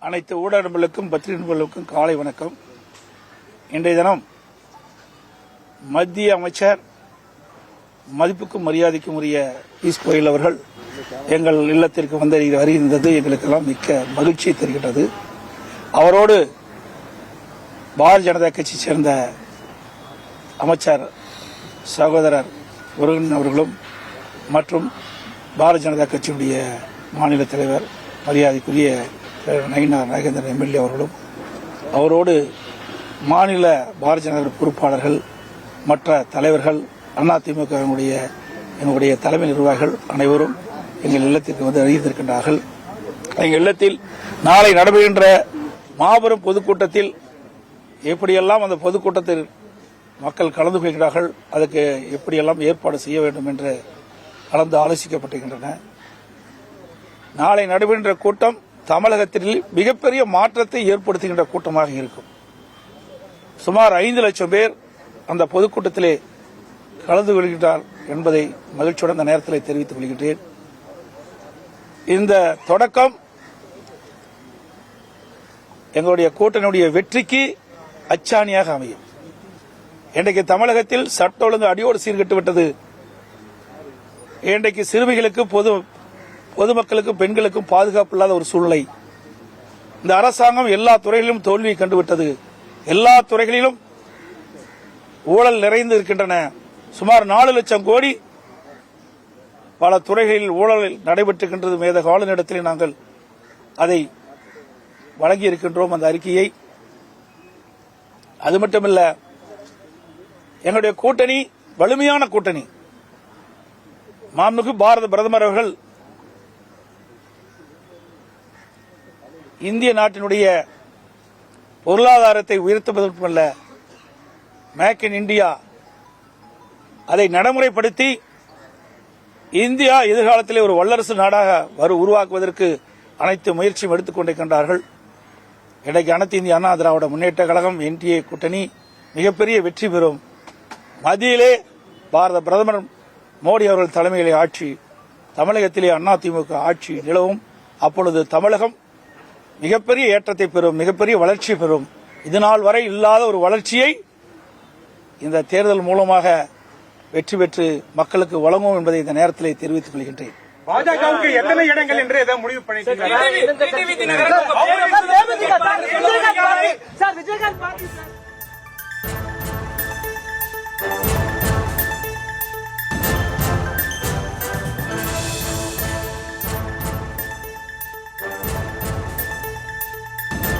அனைத்து ஊடக நண்பர்களுக்கும் பத்திரிகை நண்பர்களுக்கும் காலை வணக்கம். இன்றைய தினம் மத்திய அமைச்சர் மதிப்புக்கும் மரியாதைக்கும் உரிய பியூஷ் கோயல் அவர்கள் எங்கள் இல்லத்திற்கு வருகின்றது எங்களுக்கெல்லாம் மிக்க மகிழ்ச்சி தருகின்றது. அவரோடு பாரதிய ஜனதா கட்சியை சேர்ந்த அமைச்சர் சகோதரர் முருகன் அவர்களும் மற்றும் பாரதிய ஜனதா கட்சியுடைய மாநில தலைவர் மரியாதைக்குரிய நயினார் நாகேந்திரன் எம்எல்ஏ அவர்களும் அவரோடு மாநில பாரதிய ஜனதா பொறுப்பாளர்கள் மற்ற தலைவர்கள் அதிமுக எங்களுடைய தலைமை நிர்வாகிகள் அனைவரும் எங்கள் இல்லத்திற்கு அறிந்திருக்கின்றார்கள். எங்கள் இல்லத்தில் நாளை நடைபெறுகின்ற மாபெரும் பொதுக்கூட்டத்தில் எப்படியெல்லாம் அந்த பொதுக்கூட்டத்தில் மக்கள் கலந்து கொள்கிறார்கள், அதற்கு எப்படியெல்லாம் ஏற்பாடு செய்ய வேண்டும் என்று கலந்து ஆலோசிக்கப்பட்டிருக்கின்றன. நாளை நடைபெறுகின்ற கூட்டம் தமிழகத்தில் மிகப்பெரிய மாற்றத்தை ஏற்படுத்துகின்ற கூட்டமாக இருக்கும். சுமார் 5 லட்சம் பேர் அந்த பொதுக்கூட்டத்திலே கலந்து கொள்கிறார் என்பதை மகிழ்ச்சியுடன் இந்த நேரத்தில் தெரிவித்துக் கொள்கின்றேன். இந்த தொடக்கம் எங்களுடைய கூட்டணியுடைய வெற்றிக்கு அச்சாணியாக அமையும். இன்றைக்கு தமிழகத்தில் சட்ட ஒழுங்கு அடியோடு சீர்கெட்டு விட்டது. இன்றைக்கு சிறுமிகளுக்கு பொதுமக்களுக்கு பெண்களுக்கும் பாதுகாப்பு இல்லாத ஒரு சூழ்நிலை. இந்த அரசாங்கம் எல்லா துறைகளிலும் தோல்வியை கண்டுவிட்டது. எல்லா துறைகளிலும் ஊழல் நிறைந்து இருக்கின்றன. சுமார் 4 லட்சம் கோடி பல துறைகளில் ஊழல் நடைபெற்றிருக்கின்றது. மேதக ஆளுநரிடத்தில் நாங்கள் அதை வழங்கி இருக்கின்றோம் அந்த அறிக்கையை. அது மட்டுமல்ல, எங்களுடைய கூட்டணி வலிமையான கூட்டணி. மாண்புமிகு பாரத பிரதமர் அவர்கள் இந்திய நாட்டினுடைய பொருளாதாரத்தை உயர்த்துவது மட்டுமல்ல, மேக் இன் இந்தியா அதை நடைமுறைப்படுத்தி இந்தியா எதிர்காலத்திலே ஒரு வல்லரசு நாடாக உருவாக்குவதற்கு அனைத்து முயற்சியும் எடுத்துக் கொண்டிருக்கின்றார்கள். இன்றைக்கு அனைத்து இந்திய அண்ணா திராவிட முன்னேற்ற கழகம் என்டிஏ கூட்டணி மிகப்பெரிய வெற்றி பெறும். மத்தியிலே பாரத பிரதமர் மோடி அவர்கள் தலைமையிலே ஆட்சி, தமிழகத்திலே அதிமுக ஆட்சி நிலவும். அப்பொழுது தமிழகம் மிகப்பெரிய ஏற்றத்தை பெறும், மிகப்பெரிய வளர்ச்சி பெறும். இதுநாள் வரை இல்லாத ஒரு வளர்ச்சியை இந்த தேர்தல் மூலமாக வெற்றி பெற்று மக்களுக்கு வழங்கும் என்பதை இந்த நேரத்தில் தெரிவித்துக் கொள்கின்றேன். பாஜகவுக்கு எத்தனை இடங்கள் என்று முடிவு பண்ணியிருக்கிறார்?